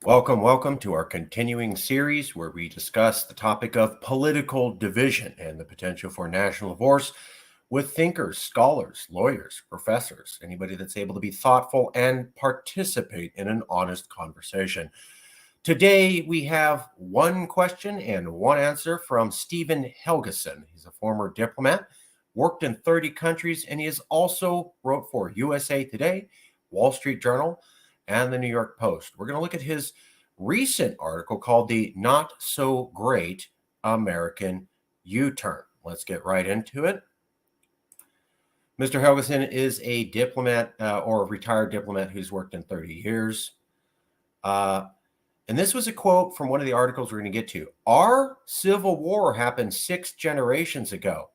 Welcome to our continuing series where we discuss the topic of political division and the potential for national divorce with thinkers, scholars, lawyers, professors, anybody that's able to be thoughtful and participate in an honest conversation. Today, we have one question and one answer from STEPHAN Helgesen. He's a former diplomat, worked in 30 countries, and he has also wrote for USA Today, Wall Street Journal, and the New York Post. We're going to look at his recent article called The Not So Great American U-Turn. Let's get right into it. Mr. Helgesen is a diplomat or a retired diplomat who's worked in 30 years. And this was a quote from one of the articles we're going to get to. Our Civil War happened 6 generations ago,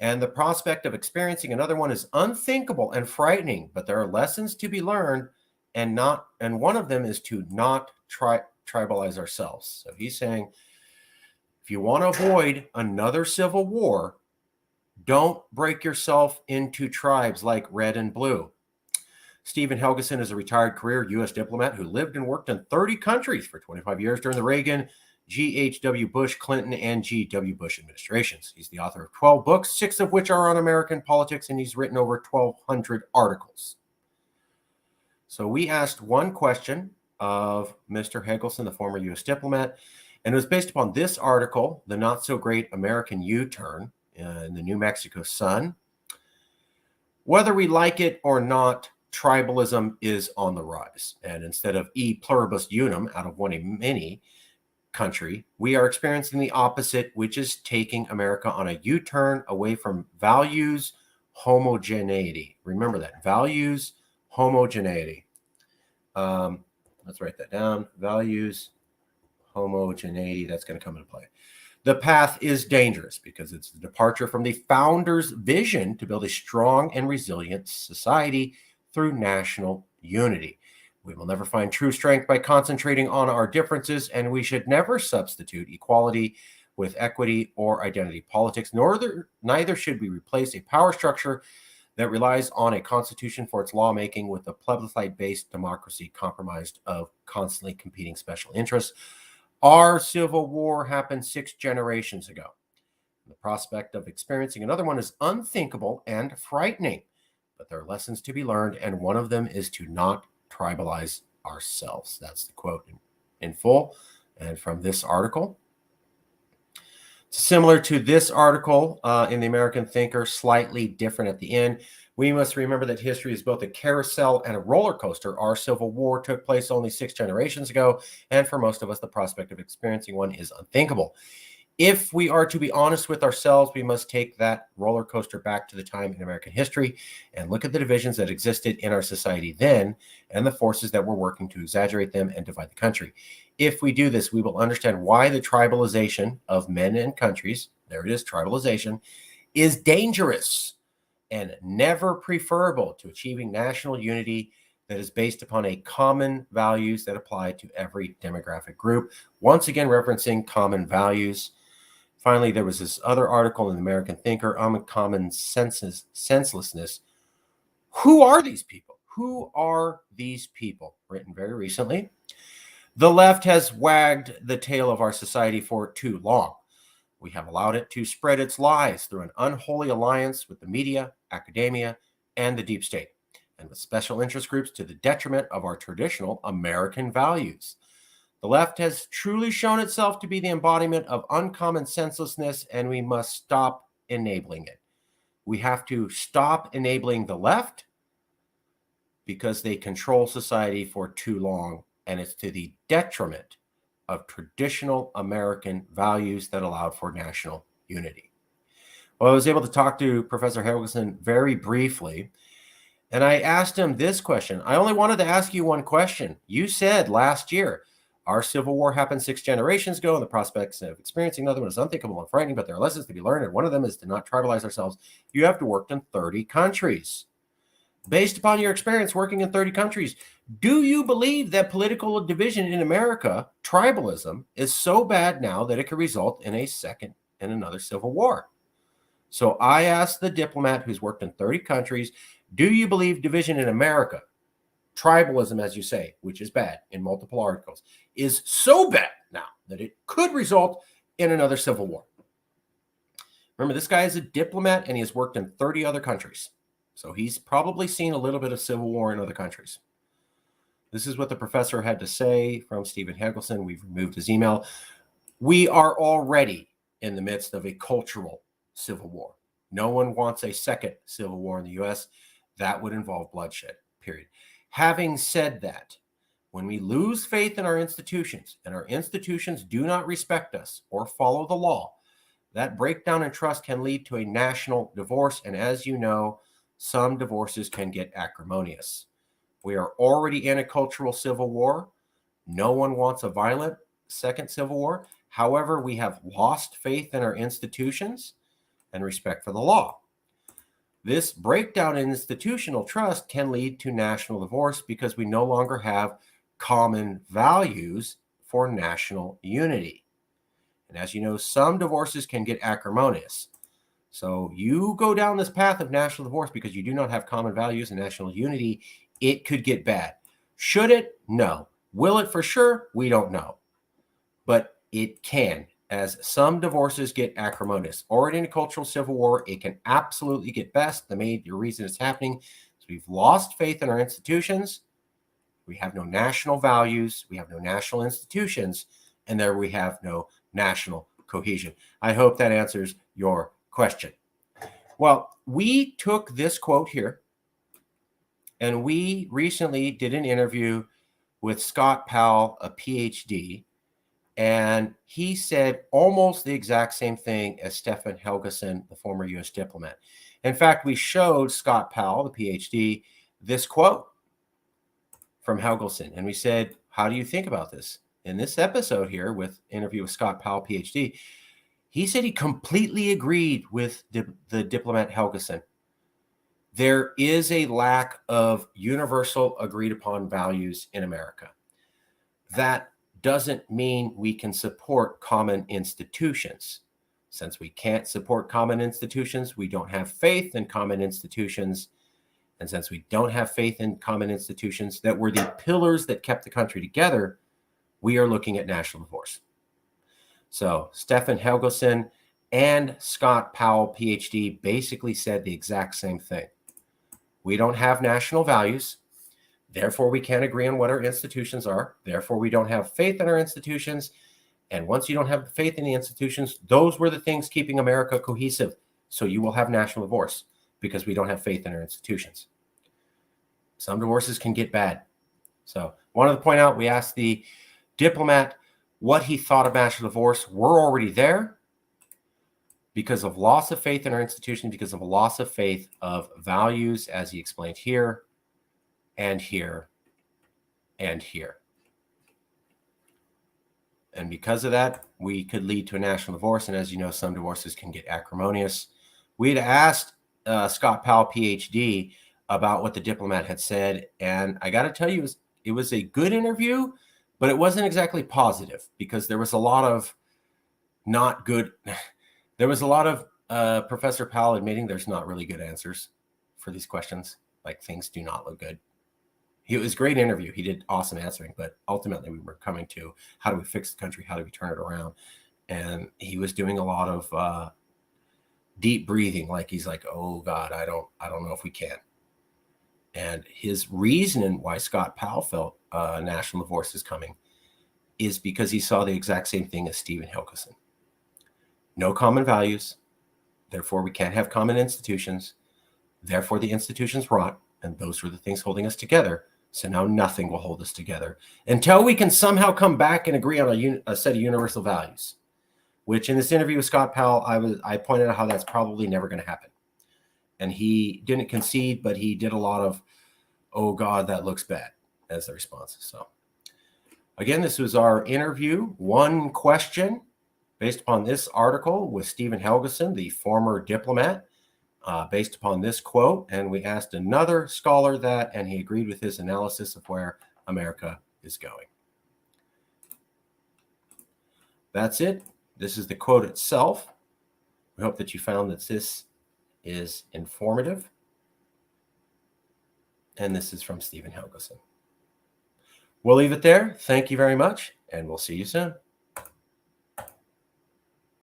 and the prospect of experiencing another one is unthinkable and frightening, but there are lessons to be learned, and one of them is to not tribalize ourselves. So he's saying, if you want to avoid another civil war, don't break yourself into tribes like red and blue. STEPHAN Helgesen is a retired career US diplomat who lived and worked in 30 countries for 25 years during the Reagan, G.H.W. Bush, Clinton, and G.W. Bush administrations. He's the author of 12 books, 6 of which are on American politics, and he's written over 1,200 articles. So we asked one question of Mr. Helgesen, the former U.S. diplomat, and it was based upon this article, The Not So Great American U-Turn, in the New Mexico Sun. Whether we like it or not, tribalism is on the rise. And instead of e pluribus unum, out of one a many, country, we are experiencing the opposite, which is taking America on a U-turn away from values homogeneity. Remember that, values homogeneity. Let's write that down. Values homogeneity. That's going to come into play. The path is dangerous because it's the departure from the founders' vision to build a strong and resilient society through national unity. We will never find true strength by concentrating on our differences, and we should never substitute equality with equity or identity politics, neither should we replace a power structure that relies on a constitution for its lawmaking with a plebiscite-based democracy compromised of constantly competing special interests. Our Civil War happened 6 generations ago. The prospect of experiencing another one is unthinkable and frightening, but there are lessons to be learned, and one of them is to not tribalize ourselves. That's the quote in full and from this article. Similar to this article in the American Thinker, slightly different at the end. We must remember that history is both a carousel and a roller coaster. Our Civil War took place only 6 generations ago, and for most of us, the prospect of experiencing one is unthinkable. If we are to be honest with ourselves, we must take that roller coaster back to the time in American history and look at the divisions that existed in our society then and the forces that were working to exaggerate them and divide the country. If we do this, we will understand why the tribalization of men and countries, there it is, tribalization, is dangerous and never preferable to achieving national unity that is based upon a common values that apply to every demographic group. Once again, referencing common values. Finally, there was this other article in the American Thinker, Uncommon Senselessness. Who are these people? Who are these people? Written very recently. The left has wagged the tail of our society for too long. We have allowed it to spread its lies through an unholy alliance with the media, academia, and the deep state, and with special interest groups to the detriment of our traditional American values. The left has truly shown itself to be the embodiment of uncommon senselessness, and we must stop enabling it. We have to stop enabling the left because they control society for too long, and it's to the detriment of traditional American values that allowed for national unity. Well, I was able to talk to Professor Helgesen very briefly, and I asked him this question. I only wanted to ask you one question. You said last year, our Civil War happened 6 generations ago, and the prospects of experiencing another one is unthinkable and frightening, but there are lessons to be learned, and one of them is to not tribalize ourselves. You have to work in 30 countries. Based upon your experience working in 30 countries, do you believe that political division in America, tribalism, is so bad now that it could result in a second and another civil war? So I asked the diplomat who's worked in 30 countries, do you believe division in America tribalism, as you say, which is bad in multiple articles, is so bad now that it could result in another civil war. Remember, this guy is a diplomat and he has worked in 30 other countries. So he's probably seen a little bit of civil war in other countries. This is what the professor had to say from STEPHAN HELGESEN. We've removed his email. We are already in the midst of a cultural civil war. No one wants a second civil war in the U.S. That would involve bloodshed, period. Having said that, when we lose faith in our institutions and our institutions do not respect us or follow the law, that breakdown in trust can lead to a national divorce. And as you know, some divorces can get acrimonious. We are already in a cultural civil war. No one wants a violent second civil war. However, we have lost faith in our institutions and respect for the law. This breakdown in institutional trust can lead to national divorce because we no longer have common values for national unity. And as you know, some divorces can get acrimonious. So you go down this path of national divorce because you do not have common values and national unity, it could get bad. Should it? No. Will it for sure? We don't know. But it can, as some divorces get acrimonious. Already in a cultural civil war, it can absolutely get best. The major reason it's happening is we've lost faith in our institutions. We have no national values. We have no national institutions. And there we have no national cohesion. I hope that answers your question. Well, we took this quote here, and we recently did an interview with Scott Powell, a PhD, and he said almost the exact same thing as STEPHAN HELGESEN, the former US diplomat. In fact, we showed Scott Powell, the PhD, this quote from Helgesen, and we said, how do you think about this? In this episode here with interview with Scott Powell, PhD, he said he completely agreed with the diplomat Helgesen. There is a lack of universal agreed upon values in America. That doesn't mean we can support common institutions. Since we can't support common institutions, we don't have faith in common institutions. And since we don't have faith in common institutions that were the pillars that kept the country together, we are looking at national divorce. So STEPHAN HELGESEN and Scott Powell, PhD, basically said the exact same thing. We don't have national values. Therefore, we can't agree on what our institutions are. Therefore, we don't have faith in our institutions. And once you don't have faith in the institutions, those were the things keeping America cohesive. So you will have national divorce because we don't have faith in our institutions. Some divorces can get bad. So wanted to point out, we asked the diplomat what he thought of national divorce. We're already there because of loss of faith in our institution, because of a loss of faith of values, as he explained here, and here, and here. And because of that, we could lead to a national divorce. And as you know, some divorces can get acrimonious. We had asked Scott Powell, PhD, about what the diplomat had said. And I got to tell you, it was a good interview, but it wasn't exactly positive because there was a lot of not good. There was a lot of Professor Powell admitting there's not really good answers for these questions. Like, things do not look good. It was a great interview. He did awesome answering, but ultimately we were coming to how do we fix the country? How do we turn it around? And he was doing a lot of deep breathing. Like, he's like, oh God, I don't know if we can. And his reason why Scott Powell felt national divorce is coming is because he saw the exact same thing as STEPHAN HELGESEN. No common values. Therefore, we can't have common institutions. Therefore, the institutions rot. And those were the things holding us together. So now nothing will hold us together until we can somehow come back and agree on a set of universal values, which in this interview with Scott Powell, I pointed out how that's probably never going to happen. And he didn't concede, but he did a lot of, oh God, that looks bad as the response. So again, this was our interview. One question based upon this article with STEPHAN HELGESEN, the former diplomat, based upon this quote. And we asked another scholar that, and he agreed with his analysis of where America is going. That's it. This is the quote itself. We hope that you found that this is informative. And this is from Stephan Helgesen. We'll leave it there. Thank you very much, and we'll see you soon.